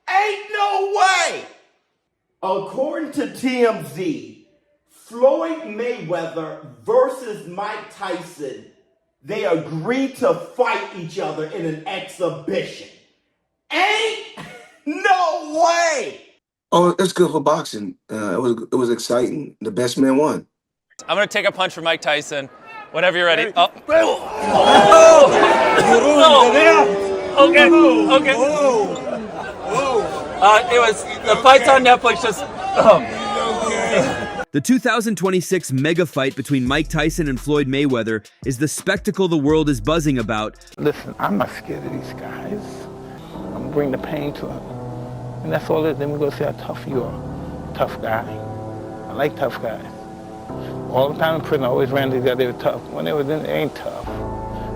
Ain't no way. According to TMZ, Floyd Mayweather versus Mike Tyson, they agreed to fight each other in an exhibition. Ain't no way. Oh, it's good for boxing. It was exciting. The best man won. I'm going to take a punch from Mike Tyson. Whenever you're ready. Oh. Okay. It was the fight's on Netflix. The 2026 mega fight between Mike Tyson and Floyd Mayweather is the spectacle the world is buzzing about. Listen, I'm not scared of these guys. I'm gonna bring the pain to them. And that's all it is. Then we're gonna see how tough you are. Tough guy. I like tough guys. All the time in prison, I always ran these guys, they were tough. When they was in, they ain't tough.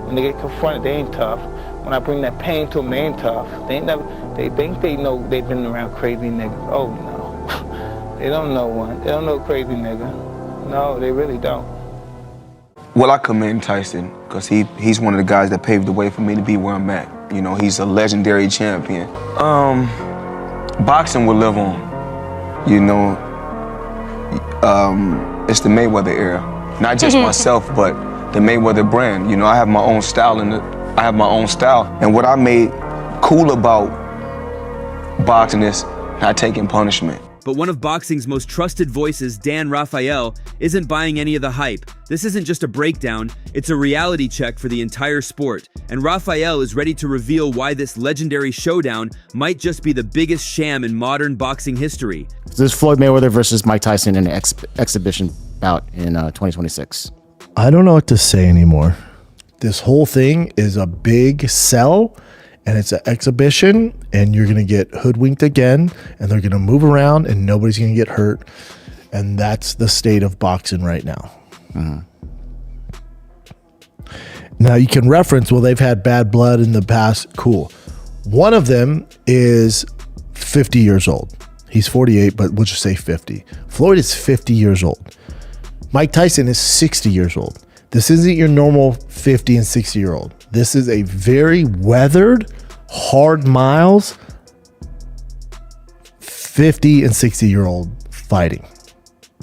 When they get confronted, they ain't tough. When I bring that pain to them, they ain't tough. They think they know they've been around crazy niggas. Oh no. They don't know one. They don't know crazy nigga. No, they really don't. Well, I commend Tyson because he's one of the guys that paved the way for me to be where I'm at. You know, he's a legendary champion. Boxing will live on. You know, it's the Mayweather era. Not just myself, but the Mayweather brand. You know, I have my own style and what I made cool about boxing is not taking punishment. But one of boxing's most trusted voices, Dan Rafael, isn't buying any of the hype. This isn't just a breakdown, it's a reality check for the entire sport. And Rafael is ready to reveal why this legendary showdown might just be the biggest sham in modern boxing history. This is Floyd Mayweather versus Mike Tyson in an exhibition bout in 2026. I don't know what to say anymore. This whole thing is a big sell. And it's an exhibition, and you're going to get hoodwinked again, and they're going to move around, and nobody's going to get hurt. And that's the state of boxing right now. Now, you can reference, well, they've had bad blood in the past. Cool. One of them is 50 years old. He's 48, but we'll just say 50. Floyd is 50 years old. Mike Tyson is 60 years old. This isn't your normal 50 and 60-year-old. This is a very weathered, hard miles, 50 and 60-year-old fighting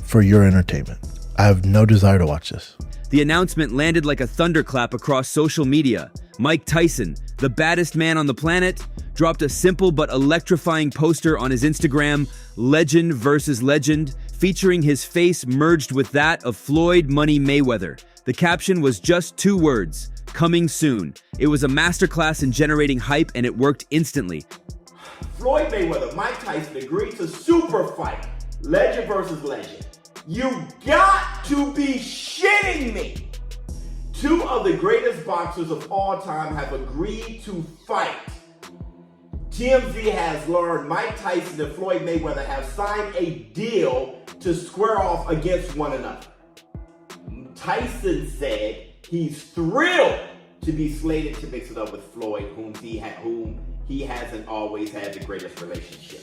for your entertainment. I have no desire to watch this. The announcement landed like a thunderclap across social media. Mike Tyson, the baddest man on the planet, dropped a simple but electrifying poster on his Instagram, Legend versus Legend, featuring his face merged with that of Floyd Money Mayweather. The caption was just 2 words, coming soon. It was a masterclass in generating hype, and it worked instantly. Floyd Mayweather, Mike Tyson agreed to super fight, legend versus legend. You got to be shitting me. 2 of the greatest boxers of all time have agreed to fight. TMZ has learned Mike Tyson and Floyd Mayweather have signed a deal to square off against one another. Tyson said he's thrilled to be slated to mix it up with Floyd, whom he hasn't always had the greatest relationship.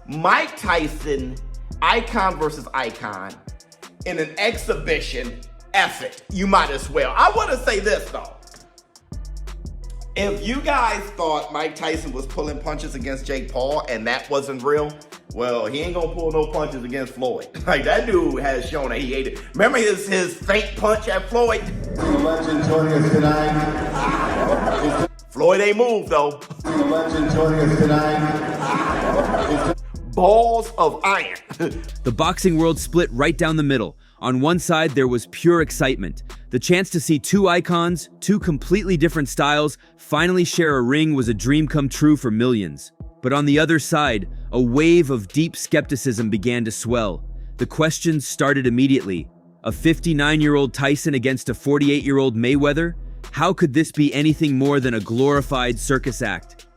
Mike Tyson, icon versus icon, in an exhibition, F it, you might as well. I want to say this though. If you guys thought Mike Tyson was pulling punches against Jake Paul and that wasn't real, well, he ain't gonna pull no punches against Floyd. Like, that dude has shown that he ate it. Remember his fake punch at Floyd? The legend joining us tonight. Floyd ain't moved though. The legend joining us tonight. Balls of iron. The boxing world split right down the middle. On one side, there was pure excitement. The chance to see 2 icons, 2 completely different styles, finally share a ring was a dream come true for millions. But on the other side, a wave of deep skepticism began to swell. The questions started immediately. A 59-year-old Tyson against a 48-year-old Mayweather? How could this be anything more than a glorified circus act?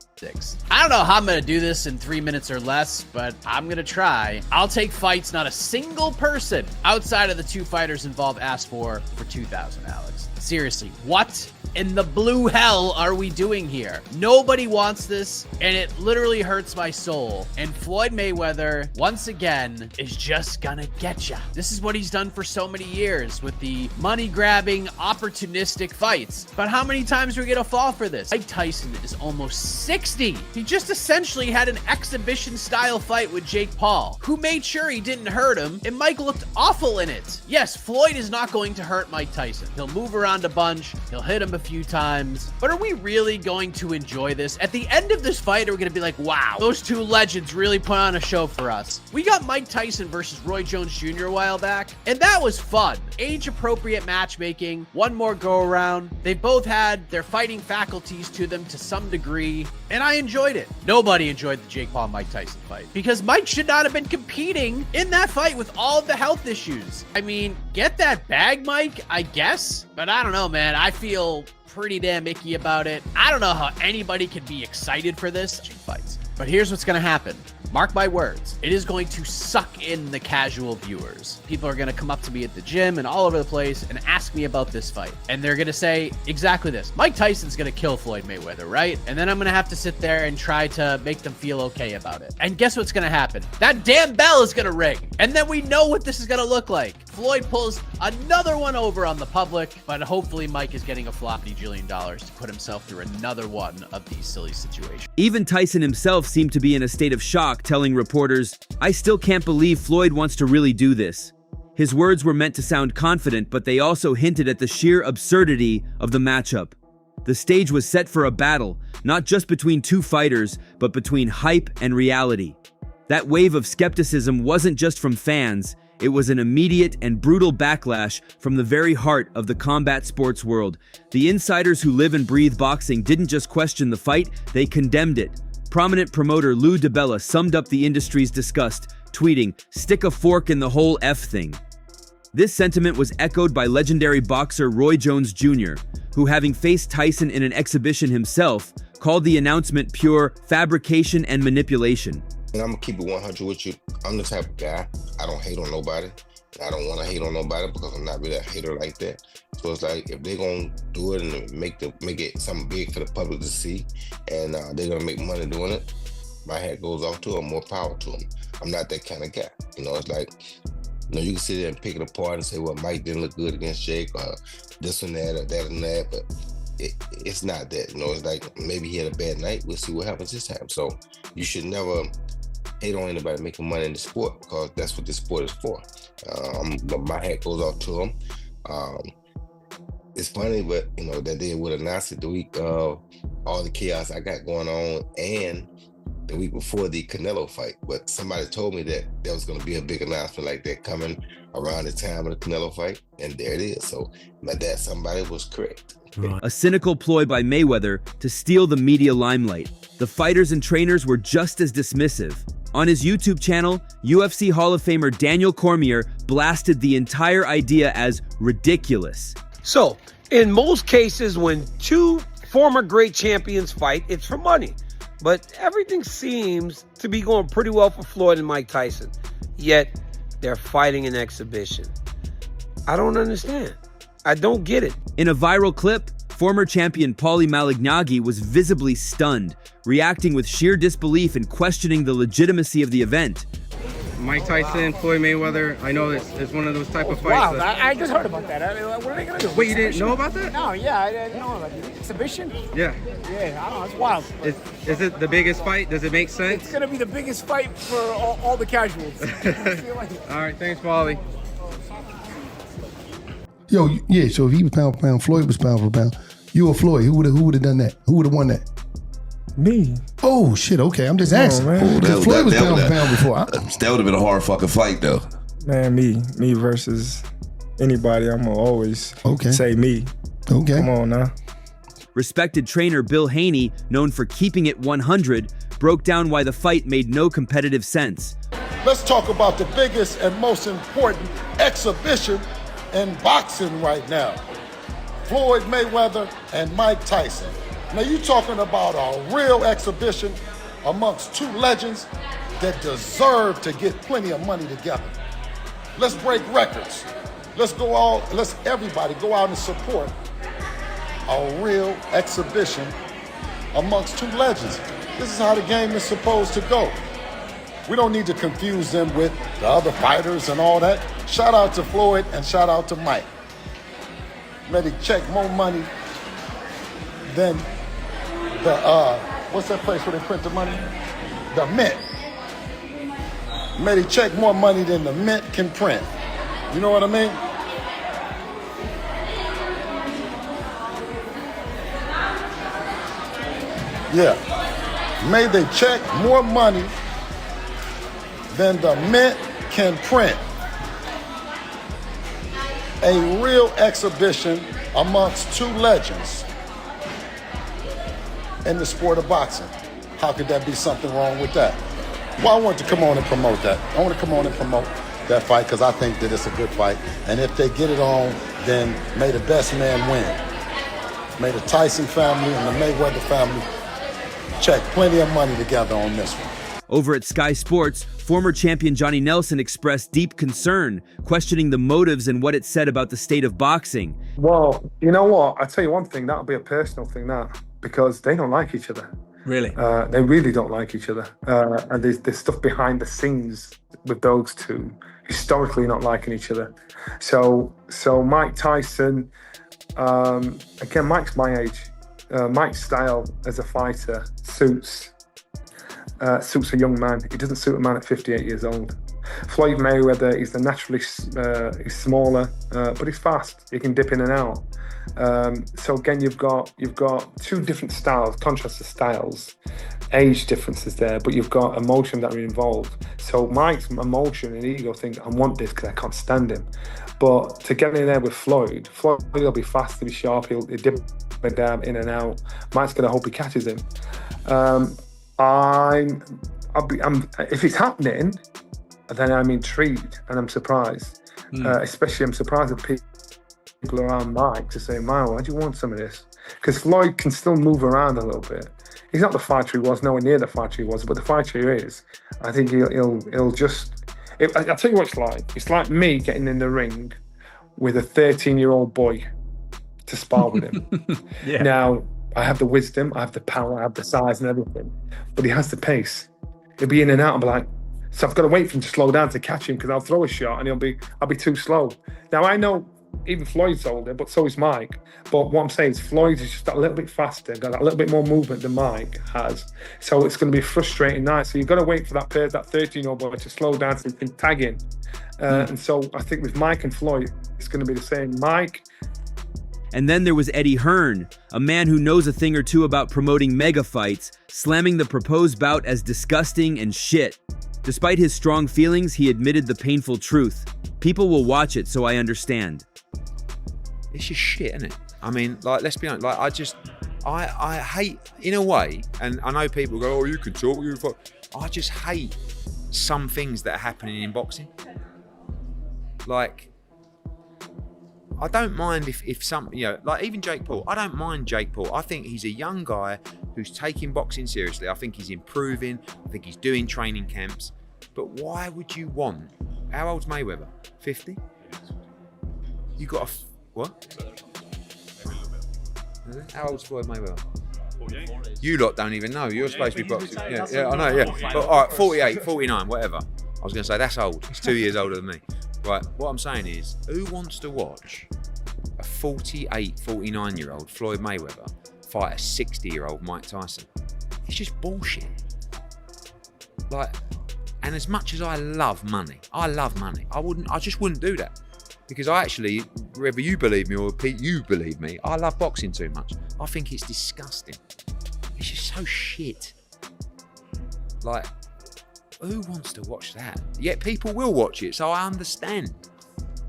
I don't know how I'm going to do this in 3 minutes or less, but I'm going to try. I'll take fights not a single person outside of the 2 fighters involved asked for $2,000, Alex. Seriously, what in the blue hell are we doing here? Nobody wants this, and it literally hurts my soul. And Floyd Mayweather, once again, is just gonna get ya. This is what he's done for so many years with the money-grabbing, opportunistic fights. But how many times are we gonna fall for this? Mike Tyson is almost 60. He just essentially had an exhibition-style fight with Jake Paul, who made sure he didn't hurt him, and Mike looked awful in it. Yes, Floyd is not going to hurt Mike Tyson. He'll move around a bunch, he'll hit him a few times, but are we really going to enjoy this? At the end of this fight, are we gonna be like, wow, those two legends really put on a show for us? We got Mike Tyson versus Roy Jones Jr. a while back, and that was fun. Age-appropriate matchmaking, one more go-around. They both had their fighting faculties to them to some degree, and I enjoyed it. Nobody enjoyed the Jake Paul-Mike Tyson fight, because Mike should not have been competing in that fight with all of the health issues. I mean, get that bag, Mike, I guess, but I don't know, man. I feel pretty damn icky about it. I don't know how anybody could be excited for this fights. But here's what's gonna happen. Mark my words, it is going to suck in the casual viewers. People are going to come up to me at the gym and all over the place and ask me about this fight. And they're going to say exactly this. Mike Tyson's going to kill Floyd Mayweather, right? And then I'm going to have to sit there and try to make them feel okay about it. And guess what's going to happen? That damn bell is going to ring. And then we know what this is going to look like. Floyd pulls another one over on the public, but hopefully Mike is getting a $50 jillion to put himself through another one of these silly situations. Even Tyson himself seemed to be in a state of shock, telling reporters, "I still can't believe Floyd wants to really do this." His words were meant to sound confident, but they also hinted at the sheer absurdity of the matchup. The stage was set for a battle, not just between two fighters, but between hype and reality. That wave of skepticism wasn't just from fans, it was an immediate and brutal backlash from the very heart of the combat sports world. The insiders who live and breathe boxing didn't just question the fight, they condemned it. Prominent promoter Lou DiBella summed up the industry's disgust, tweeting, "Stick a fork in the whole F thing." This sentiment was echoed by legendary boxer Roy Jones Jr., who, having faced Tyson in an exhibition himself, called the announcement pure fabrication and manipulation. And I'm gonna keep it 100 with you. I'm the type of guy, I don't hate on nobody. I don't want to hate on nobody because I'm not really a hater like that. So it's like, if they're gonna do it and make it something big for the public to see, and they're gonna make money doing it, my hat goes off to them, more power to them. I'm not that kind of guy. You know, it's like, you know, you can sit there and pick it apart and say, well, Mike didn't look good against Jake, or this and that, or that and that, but it's not that. You know, it's like, maybe he had a bad night. We'll see what happens this time. So you should never hate on anybody making money in the sport, because that's what this sport is for. My hat goes off to him. It's funny, but you know, that they would announce it the week of all the chaos I got going on, and the week before the Canelo fight. But somebody told me that there was going to be a big announcement like that coming around the time of the Canelo fight, and there it is. So that somebody was correct. A cynical ploy by Mayweather to steal the media limelight. The fighters and trainers were just as dismissive. On his YouTube channel, UFC Hall of Famer Daniel Cormier blasted the entire idea as ridiculous. So, in most cases, when two former great champions fight, it's for money. But everything seems to be going pretty well for Floyd and Mike Tyson. Yet, they're fighting an exhibition. I don't understand. I don't get it. In a viral clip, former champion Paulie Malignaggi was visibly stunned, reacting with sheer disbelief and questioning the legitimacy of the event. Mike Tyson, Floyd Mayweather, I know it's one of those type of Wow, fights. I just heard about that. What are they going to do? Wait, you didn't know about that? No, yeah, I didn't know about it. Exhibition? Yeah. Yeah, I don't know, it's wild. Is it the biggest fight? Does it make sense? It's going to be the biggest fight for all the casuals. All right, thanks, Paulie. Yo, yeah, so if he was pound for pound, Floyd was pound for pound. You or Floyd, who would have done that? Who would have won that? Me. Oh, shit, okay, I'm just asking. Floyd was pound for pound before. That would have been a hard fucking fight, though. Man, me versus anybody, I'm going to always say me. Okay. Come on now. Respected trainer Bill Haney, known for keeping it 100, broke down why the fight made no competitive sense. Let's talk about the biggest and most important exhibition in boxing right now. Floyd Mayweather and Mike Tyson. Now you're talking about a real exhibition amongst two legends that deserve to get plenty of money together. Let's break records. Let's everybody go out and support a real exhibition amongst two legends. This is how the game is supposed to go. We don't need to confuse them with the other fighters and all that. Shout out to Floyd and shout out to Mike. Made he check more money than the, what's that place where they print the money? The Mint. Made he check more money than the Mint can print. You know what I mean? Yeah. May they check more money than the Mint can print. A real exhibition amongst two legends in the sport of boxing. How could that be something wrong with that? Well, I wanted to come on and promote that. I want to come on and promote that fight because I think that it's a good fight. And if they get it on, then may the best man win. May the Tyson family and the Mayweather family check plenty of money together on this one. Over at Sky Sports, former champion Johnny Nelson expressed deep concern, questioning the motives and what it said about the state of boxing. Well, you know what? I'll tell you one thing, that'll be a personal thing, that, because they don't like each other. Really? They really don't like each other. And there's stuff behind the scenes with those two, historically not liking each other. So Mike Tyson, again, Mike's my age. Mike's style as a fighter suits a young man. He doesn't suit a man at 58 years old. Floyd Mayweather, he's he's smaller, but he's fast. He can dip in and out. So again, you've got two different styles, contrast of styles, age differences there, but you've got emotion that are involved. So Mike's emotion and ego think, I want this because I can't stand him. But to get in there with Floyd will be fast, he'll be sharp, he'll dip and dab in and out. Mike's gonna hope he catches him. If it's happening, then I'm intrigued and I'm surprised. Especially I'm surprised at people around Mike to say, Mike, why do you want some of this? Because Floyd can still move around a little bit. He's not the fighter he was, nowhere near the fighter he was, but the fighter he is. I think he'll just... I'll tell you what it's like. It's like me getting in the ring with a 13-year-old boy to spar with him. Yeah. Now, I have the wisdom, I have the power, I have the size and everything, but he has the pace. He'll be in and out and be like, so I've got to wait for him to slow down to catch him because I'll throw a shot and I'll be too slow. Now I know even Floyd's older, but so is Mike. But what I'm saying is Floyd is just a little bit faster, got a little bit more movement than Mike has. So it's going to be a frustrating night. So you've got to wait for that 13-year-old boy to slow down so he can tag in. And so I think with Mike and Floyd, it's going to be the same. Mike. And then there was Eddie Hearn, a man who knows a thing or two about promoting mega fights, slamming the proposed bout as disgusting and shit. Despite his strong feelings, he admitted the painful truth. People will watch it, so I understand. It's just shit, isn't it? I mean, like, let's be honest, like, I hate, in a way, and I know people go, oh, you can talk, you fuck. I just hate some things that are happening in boxing. Like, I don't mind if some, you know, like even Jake Paul, I don't mind Jake Paul. I think he's a young guy who's taking boxing seriously. I think he's improving. I think he's doing training camps. But why would you want, how old's Mayweather? 50? You got a, what? How old's Floyd Mayweather? 48. You lot don't even know. You're supposed to be boxing. Yeah, I know, yeah. But all right, 48, 49, whatever. I was going to say, that's old. He's 2 years older than me. Right, what I'm saying is, who wants to watch a 48, 49-year-old Floyd Mayweather fight a 60-year-old Mike Tyson? It's just bullshit. Like, and as much as I love money, I just wouldn't do that. Because I actually, whether you believe me or Pete, you believe me, I love boxing too much. I think it's disgusting. It's just so shit. Like, who wants to watch that? Yet people will watch it, so I understand.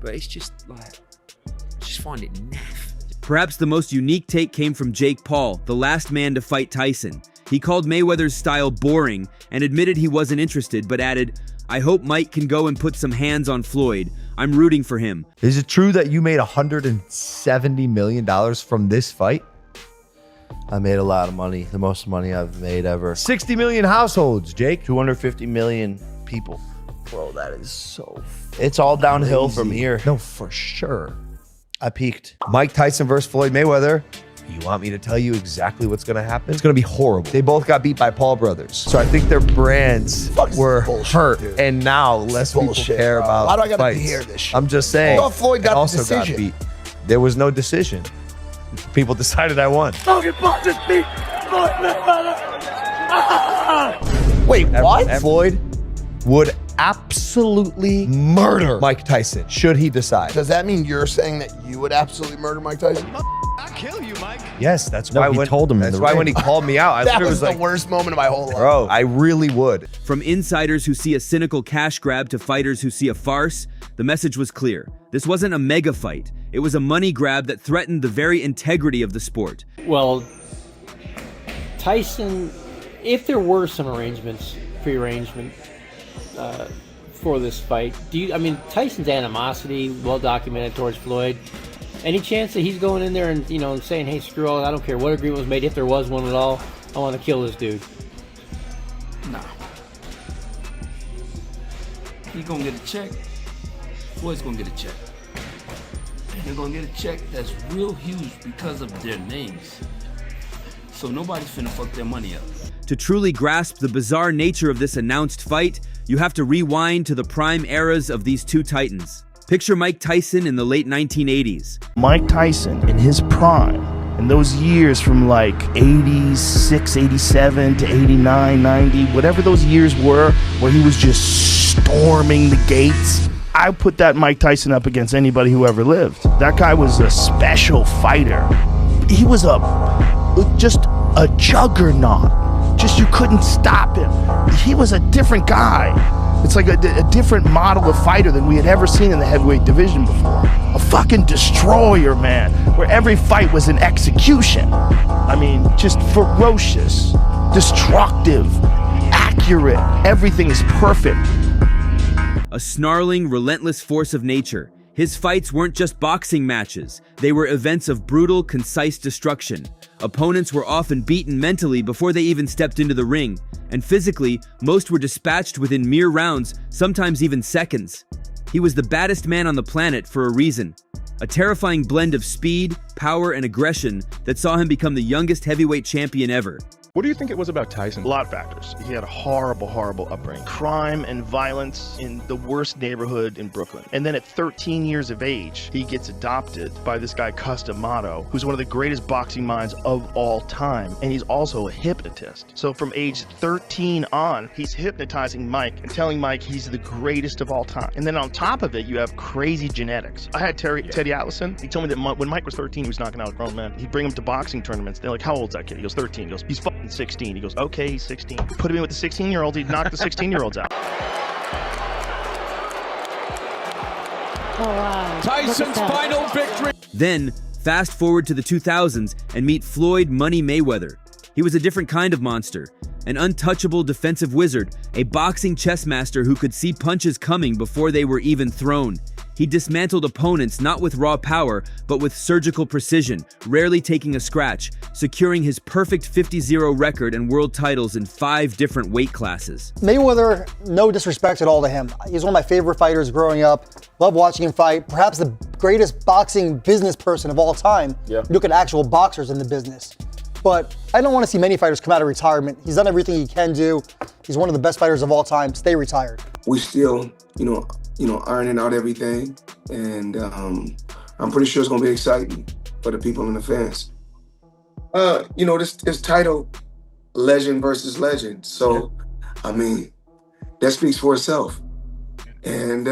But it's just like, I just find it naff. Perhaps the most unique take came from Jake Paul, the last man to fight Tyson. He called Mayweather's style boring and admitted he wasn't interested, but added, I hope Mike can go and put some hands on Floyd. I'm rooting for him. Is it true that you made $170 million from this fight? I made a lot of money, the most money I've made ever. 60 million households, Jake. 250 million people. Bro, that is so It's all downhill from here. No, for sure. I peaked. Mike Tyson versus Floyd Mayweather. You want me to tell you exactly what's going to happen? It's going to be horrible. They both got beat by Paul brothers. So I think their brands were hurt, and now less people care about Why do I gotta fights. hear this shit? I'm just saying. I thought Floyd got the also decision. got beat. There was no decision. People decided I won. Wait, what? Floyd would absolutely murder Mike Tyson should he decide. Does that mean you're saying that you would absolutely murder Mike Tyson? I'll kill you, Mike. Yes, that's No, why he when told him in That's the why ring. when he called me out, I That literally was the like, worst moment of my whole life. bro, I really would. From insiders who see a cynical cash grab to fighters who see a farce, the message was clear. This wasn't a mega fight. It was a money grab that threatened the very integrity of the sport. Well, Tyson, if there were some prearrangement for this fight, Tyson's animosity, well documented towards Floyd. Any chance that he's going in there and, and saying, hey, screw all, I don't care what agreement was made, if there was one at all, I want to kill this dude? Nah. He's going to get a check. Floyd's going to get a check. And they're going to get a check that's real huge because of their names. So nobody's finna fuck their money up. To truly grasp the bizarre nature of this announced fight, you have to rewind to the prime eras of these two titans. Picture Mike Tyson in the late 1980s. Mike Tyson in his prime, in those years from like 86, 87 to 89, 90, whatever those years were, where he was just storming the gates. I put that Mike Tyson up against anybody who ever lived. That guy was a special fighter. He was just a juggernaut. Just you couldn't stop him. He was a different guy. It's like a different model of fighter than we had ever seen in the heavyweight division before. A fucking destroyer, man, where every fight was an execution. I mean, just ferocious, destructive, accurate. Everything is perfect. A snarling, relentless force of nature. His fights weren't just boxing matches. They were events of brutal, concise destruction. Opponents were often beaten mentally before they even stepped into the ring, and physically, most were dispatched within mere rounds, sometimes even seconds. He was the baddest man on the planet for a reason. A terrifying blend of speed, power, and aggression that saw him become the youngest heavyweight champion ever. What do you think it was about Tyson? A lot of factors. He had a horrible, horrible upbringing. Crime and violence in the worst neighborhood in Brooklyn. And then at 13 years of age, he gets adopted by this guy, Cus D'Amato, who's one of the greatest boxing minds of all time. And he's also a hypnotist. So from age 13 on, he's hypnotizing Mike and telling Mike he's the greatest of all time. And then on top of it, you have crazy genetics. I had Teddy Allison. He told me that when Mike was 13, he was knocking out a grown man. He'd bring him to boxing tournaments. They're like, how old's that kid? He goes, 13. He goes, he's fucking 16. He goes, okay, he's 16. Put him in with the 16-year-olds, he'd knock the 16-year-olds out. Oh, wow. Tyson's final victory. Then, fast forward to the 2000s and meet Floyd Money Mayweather. He was a different kind of monster, an untouchable defensive wizard, a boxing chess master who could see punches coming before they were even thrown. He dismantled opponents not with raw power, but with surgical precision, rarely taking a scratch, securing his perfect 50-0 record and world titles in 5 different weight classes. Mayweather, no disrespect at all to him. He's one of my favorite fighters growing up. Love watching him fight. Perhaps the greatest boxing business person of all time. Yeah. Look at actual boxers in the business. But I don't want to see many fighters come out of retirement. He's done everything he can do. He's one of the best fighters of all time. Stay retired. We still, ironing out everything, and I'm pretty sure it's gonna be exciting for the people and the fans. This title, legend versus legend. So, that speaks for itself. And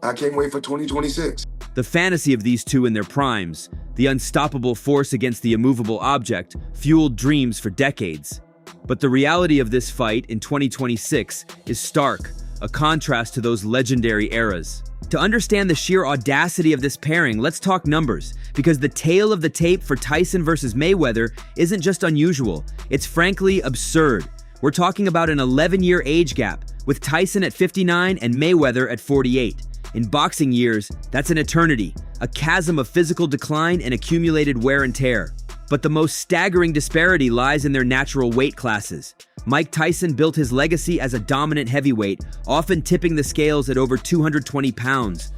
I can't wait for 2026. The fantasy of these two in their primes, the unstoppable force against the immovable object, fueled dreams for decades. But the reality of this fight in 2026 is stark, a contrast to those legendary eras. To understand the sheer audacity of this pairing, let's talk numbers, because the tale of the tape for Tyson versus Mayweather isn't just unusual, it's frankly absurd. We're talking about an 11-year age gap, with Tyson at 59 and Mayweather at 48. In boxing years, that's an eternity, a chasm of physical decline and accumulated wear and tear. But the most staggering disparity lies in their natural weight classes. Mike Tyson built his legacy as a dominant heavyweight, often tipping the scales at over 220 pounds.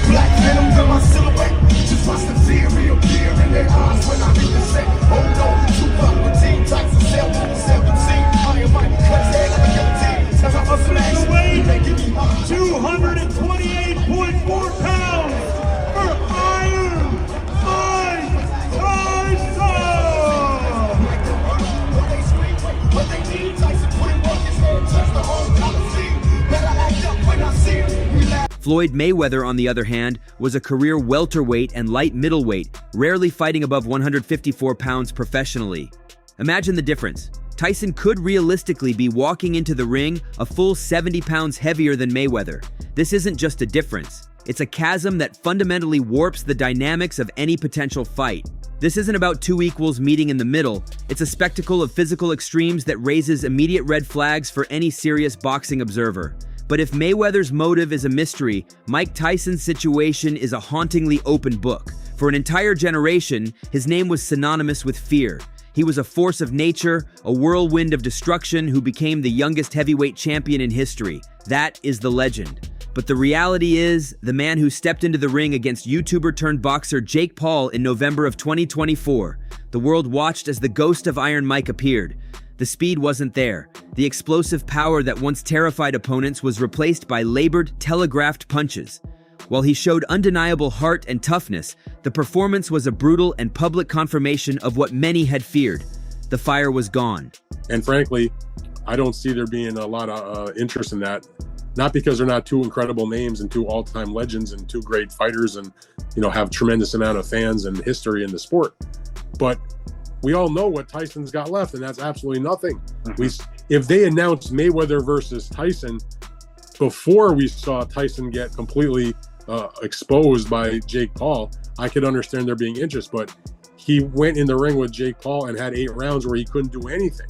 Black Floyd Mayweather, on the other hand, was a career welterweight and light middleweight, rarely fighting above 154 pounds professionally. Imagine the difference. Tyson could realistically be walking into the ring a full 70 pounds heavier than Mayweather. This isn't just a difference. It's a chasm that fundamentally warps the dynamics of any potential fight. This isn't about two equals meeting in the middle. It's a spectacle of physical extremes that raises immediate red flags for any serious boxing observer. But if Mayweather's motive is a mystery, Mike Tyson's situation is a hauntingly open book. For an entire generation, his name was synonymous with fear. He was a force of nature, a whirlwind of destruction who became the youngest heavyweight champion in history. That is the legend. But the reality is, the man who stepped into the ring against YouTuber-turned-boxer Jake Paul in November of 2024, the world watched as the ghost of Iron Mike appeared. The speed wasn't there. The explosive power that once terrified opponents was replaced by labored, telegraphed punches. While he showed undeniable heart and toughness, the performance was a brutal and public confirmation of what many had feared. The fire was gone. And frankly, I don't see there being a lot of interest in that. Not because they're not two incredible names and two all-time legends and two great fighters and, have tremendous amount of fans and history in the sport. But we all know what Tyson's got left, and that's absolutely nothing. If they announced Mayweather versus Tyson before we saw Tyson get completely exposed by Jake Paul, I could understand there being interest. But he went in the ring with Jake Paul and had 8 rounds where he couldn't do anything.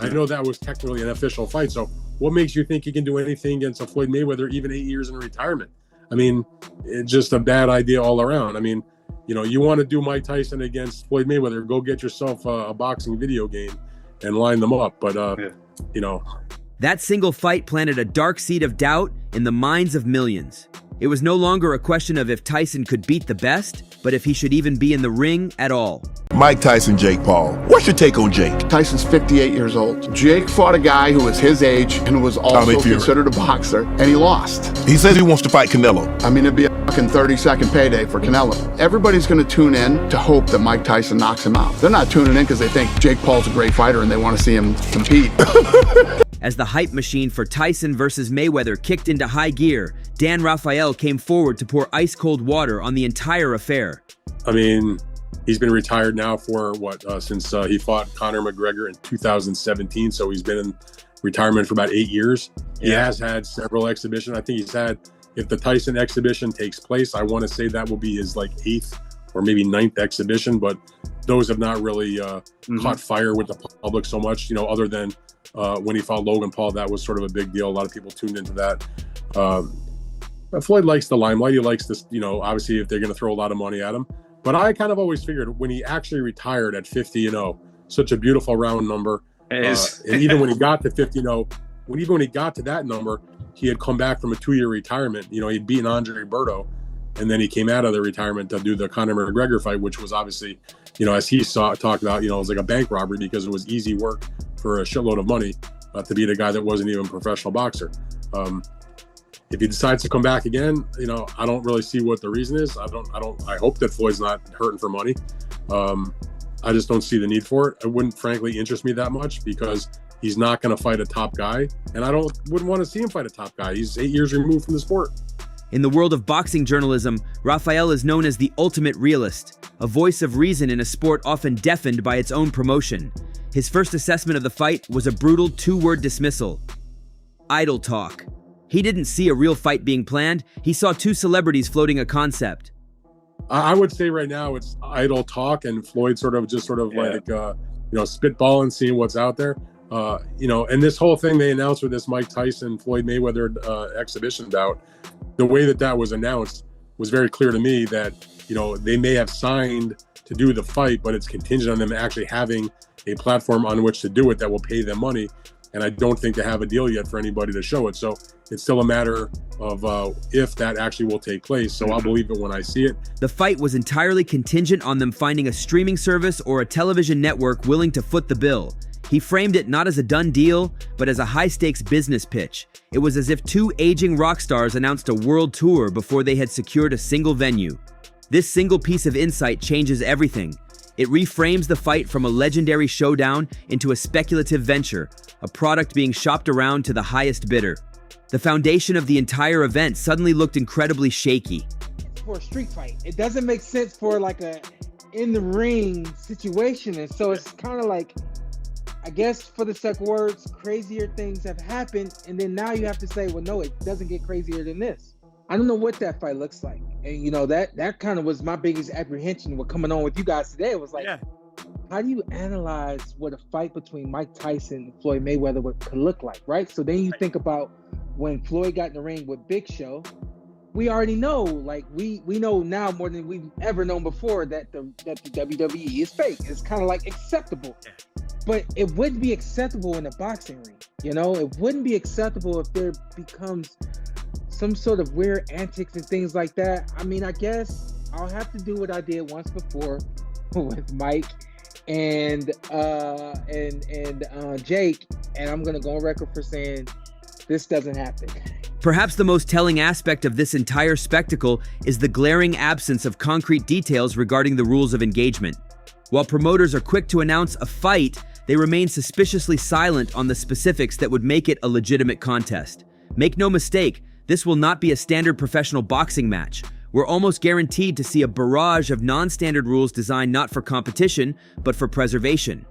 I know that was technically an official fight, so what makes you think he can do anything against a Floyd Mayweather even 8 years in retirement? I mean, it's just a bad idea all around. I mean, you want to do Mike Tyson against Floyd Mayweather, go get yourself a boxing video game and line them up. But, That single fight planted a dark seed of doubt in the minds of millions. It was no longer a question of if Tyson could beat the best, but if he should even be in the ring at all. Mike Tyson, Jake Paul. What's your take on Jake? Tyson's 58 years old. Jake fought a guy who was his age and was also considered a boxer, and he lost. He says he wants to fight Canelo. I mean, it'd be a fucking 30-second payday for Canelo. Everybody's going to tune in to hope that Mike Tyson knocks him out. They're not tuning in because they think Jake Paul's a great fighter and they want to see him compete. As the hype machine for Tyson versus Mayweather kicked into high gear, Dan Rafael came forward to pour ice-cold water on the entire affair. I mean, he's been retired now for since he fought Conor McGregor in 2017. So he's been in retirement for about 8 years. He has had several exhibitions. I think he's had, if the Tyson exhibition takes place, I want to say that will be his 8th or maybe 9th exhibition. But those have not really caught fire with the public so much, other than when he fought Logan Paul. That was sort of a big deal. A lot of people tuned into that. Floyd likes the limelight. He likes this, obviously if they're going to throw a lot of money at him. But I kind of always figured when he actually retired at 50-0, such a beautiful round number. And even when he got to 50-0, when he got to that number, he had come back from a 2-year retirement. He'd beaten Andre Berto, and then he came out of the retirement to do the Conor McGregor fight, which was obviously, as he talked about, it was like a bank robbery because it was easy work for a shitload of money to beat a guy that wasn't even a professional boxer. If he decides to come back again, I don't really see what the reason is. I hope that Floyd's not hurting for money. I just don't see the need for it. It wouldn't frankly interest me that much because he's not going to fight a top guy. And I wouldn't want to see him fight a top guy. He's 8 years removed from the sport. In the world of boxing journalism, Rafael is known as the ultimate realist, a voice of reason in a sport often deafened by its own promotion. His first assessment of the fight was a brutal 2-word dismissal. Idle talk. He didn't see a real fight being planned. He saw 2 celebrities floating a concept. I would say right now it's idle talk, and Floyd spitballing, seeing what's out there. And this whole thing they announced with this Mike Tyson Floyd Mayweather exhibition bout, the way that was announced was very clear to me that they may have signed to do the fight, but it's contingent on them actually having a platform on which to do it that will pay them money. And I don't think they have a deal yet for anybody to show it. So it's still a matter of if that actually will take place. So I'll believe it when I see it. The fight was entirely contingent on them finding a streaming service or a television network willing to foot the bill. He framed it not as a done deal, but as a high-stakes business pitch. It was as if 2 aging rock stars announced a world tour before they had secured a single venue. This single piece of insight changes everything. It reframes the fight from a legendary showdown into a speculative venture, a product being shopped around to the highest bidder. The foundation of the entire event suddenly looked incredibly shaky. For a street fight, it doesn't make sense for like a in the ring situation, and so it's kind of like, I guess for the sake of words, crazier things have happened, and then now you have to say, well, no, it doesn't get crazier than this. I don't know what that fight looks like, and you know that kind of was my biggest apprehension with coming on with you guys today. It was like, how do you analyze what a fight between Mike Tyson and Floyd Mayweather could look like, right? So then you think about when Floyd got in the ring with Big Show. We already know, like we know now more than we've ever known before that the WWE is fake. It's kind of like acceptable, but it wouldn't be acceptable in a boxing ring. You know, it wouldn't be acceptable if there becomes some sort of weird antics and things like that. I mean, I guess I'll have to do what I did once before with Mike and Jake, and I'm gonna go on record for saying this doesn't happen. Perhaps the most telling aspect of this entire spectacle is the glaring absence of concrete details regarding the rules of engagement. While promoters are quick to announce a fight, they remain suspiciously silent on the specifics that would make it a legitimate contest. Make no mistake, this will not be a standard professional boxing match. We're almost guaranteed to see a barrage of non-standard rules designed not for competition, but for preservation.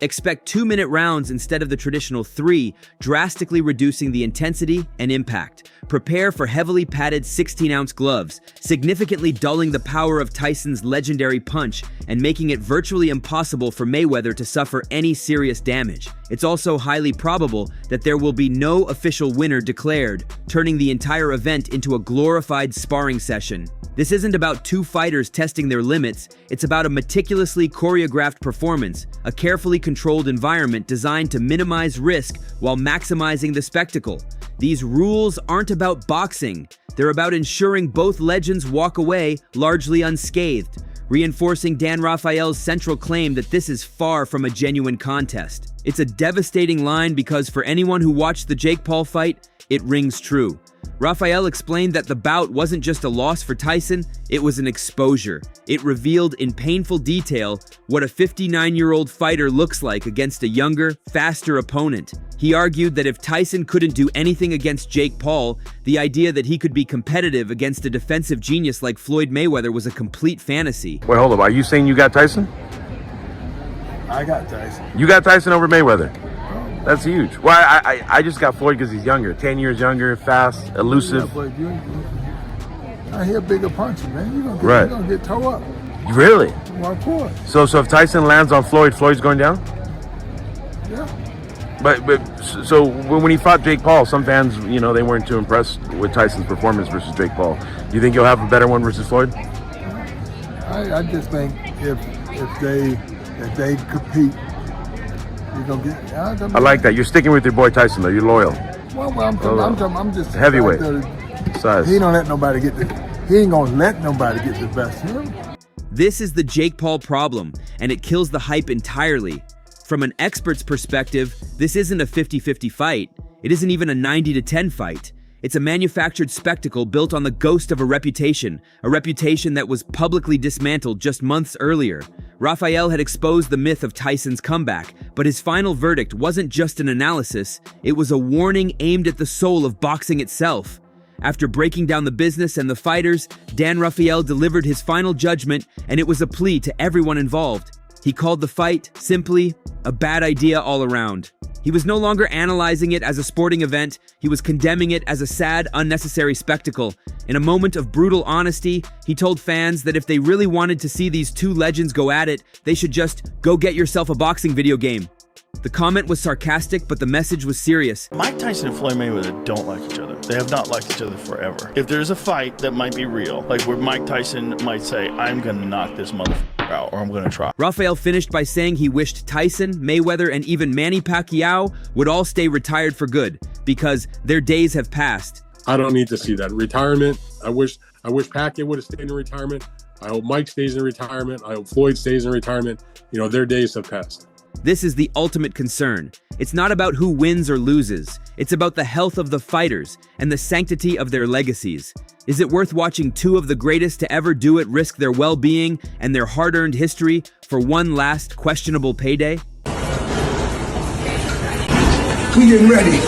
Expect 2-minute rounds instead of the traditional 3, drastically reducing the intensity and impact. Prepare for heavily padded 16-ounce gloves, significantly dulling the power of Tyson's legendary punch and making it virtually impossible for Mayweather to suffer any serious damage. It's also highly probable that there will be no official winner declared, turning the entire event into a glorified sparring session. This isn't about two fighters testing their limits, it's about a meticulously choreographed performance, a carefully controlled environment designed to minimize risk while maximizing the spectacle. These rules aren't about boxing, they're about ensuring both legends walk away largely unscathed, reinforcing Dan Rafael's central claim that this is far from a genuine contest. It's a devastating line because for anyone who watched the Jake Paul fight, it rings true. Rafael explained that the bout wasn't just a loss for Tyson, it was an exposure. It revealed in painful detail what a 59-year-old fighter looks like against a younger, faster opponent. He argued that if Tyson couldn't do anything against Jake Paul, the idea that he could be competitive against a defensive genius like Floyd Mayweather was a complete fantasy. Wait, hold up. Are you saying you got Tyson? I got Tyson. You got Tyson over Mayweather? That's huge. Well, I just got Floyd because he's younger. 10 years younger, fast, elusive. Yeah, but I hear bigger punches, man. You're gonna get toe up. Really? Well, of course. So if Tyson lands on Floyd, Floyd's going down? Yeah. But so when he fought Jake Paul, some fans, you know, they weren't too impressed with Tyson's performance versus Jake Paul. Do you think he'll have a better one versus Floyd? I just think if they compete, you're gonna get. I like that. You're sticking with your boy Tyson, though. You're loyal. Well, I'm just heavyweight size. He don't let nobody get he ain't gonna let nobody get the best of him. This is the Jake Paul problem, and it kills the hype entirely. From an expert's perspective, this isn't a 50-50 fight. It isn't even a 90-10 fight. It's a manufactured spectacle built on the ghost of a reputation that was publicly dismantled just months earlier. Rafael had exposed the myth of Tyson's comeback, but his final verdict wasn't just an analysis, it was a warning aimed at the soul of boxing itself. After breaking down the business and the fighters, Dan Rafael delivered his final judgment, and it was a plea to everyone involved. He called the fight, simply, a bad idea all around. He was no longer analyzing it as a sporting event, he was condemning it as a sad, unnecessary spectacle. In a moment of brutal honesty, he told fans that if they really wanted to see these two legends go at it, they should just go get yourself a boxing video game. The comment was sarcastic, but the message was serious. Mike Tyson and Floyd Mayweather don't like each other. They have not liked each other forever. If there's a fight that might be real, like where Mike Tyson might say, I'm gonna knock this motherfucker out, or I'm gonna try. Rafael finished by saying he wished Tyson, Mayweather, and even Manny Pacquiao would all stay retired for good, because their days have passed. I don't need to see that. Retirement, I wish Pacquiao would have stayed in retirement. I hope Mike stays in retirement. I hope Floyd stays in retirement. You know, their days have passed. This is the ultimate concern. It's not about who wins or loses. It's about the health of the fighters and the sanctity of their legacies. Is it worth watching two of the greatest to ever do it risk their well-being and their hard-earned history for one last questionable payday? We getting ready.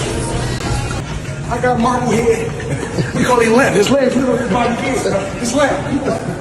I got marble head. We call him lamb. His legs little than my kids. His lamb.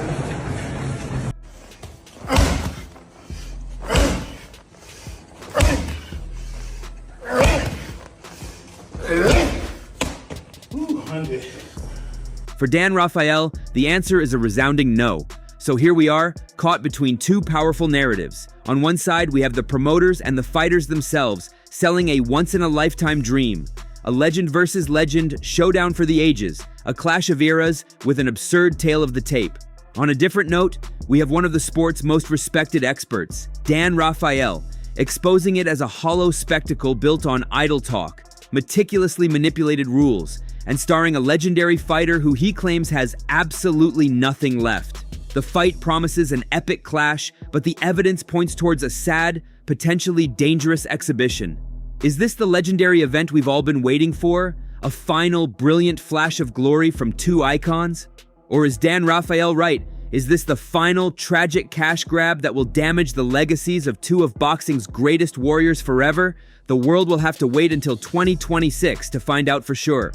For Dan Rafael, the answer is a resounding no. So here we are, caught between two powerful narratives. On one side, we have the promoters and the fighters themselves selling a once-in-a-lifetime dream. A legend versus legend showdown for the ages, a clash of eras with an absurd tale of the tape. On a different note, we have one of the sport's most respected experts, Dan Rafael, exposing it as a hollow spectacle built on idle talk, meticulously manipulated rules, and starring a legendary fighter who he claims has absolutely nothing left. The fight promises an epic clash, but the evidence points towards a sad, potentially dangerous exhibition. Is this the legendary event we've all been waiting for? A final, brilliant flash of glory from two icons? Or is Dan Rafael right? Is this the final, tragic cash grab that will damage the legacies of two of boxing's greatest warriors forever? The world will have to wait until 2026 to find out for sure.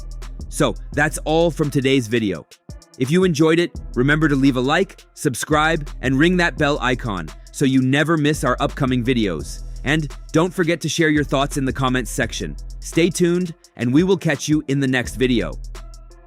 So, that's all from today's video. If you enjoyed it, remember to leave a like, subscribe, and ring that bell icon so you never miss our upcoming videos. And don't forget to share your thoughts in the comments section. Stay tuned, and we will catch you in the next video.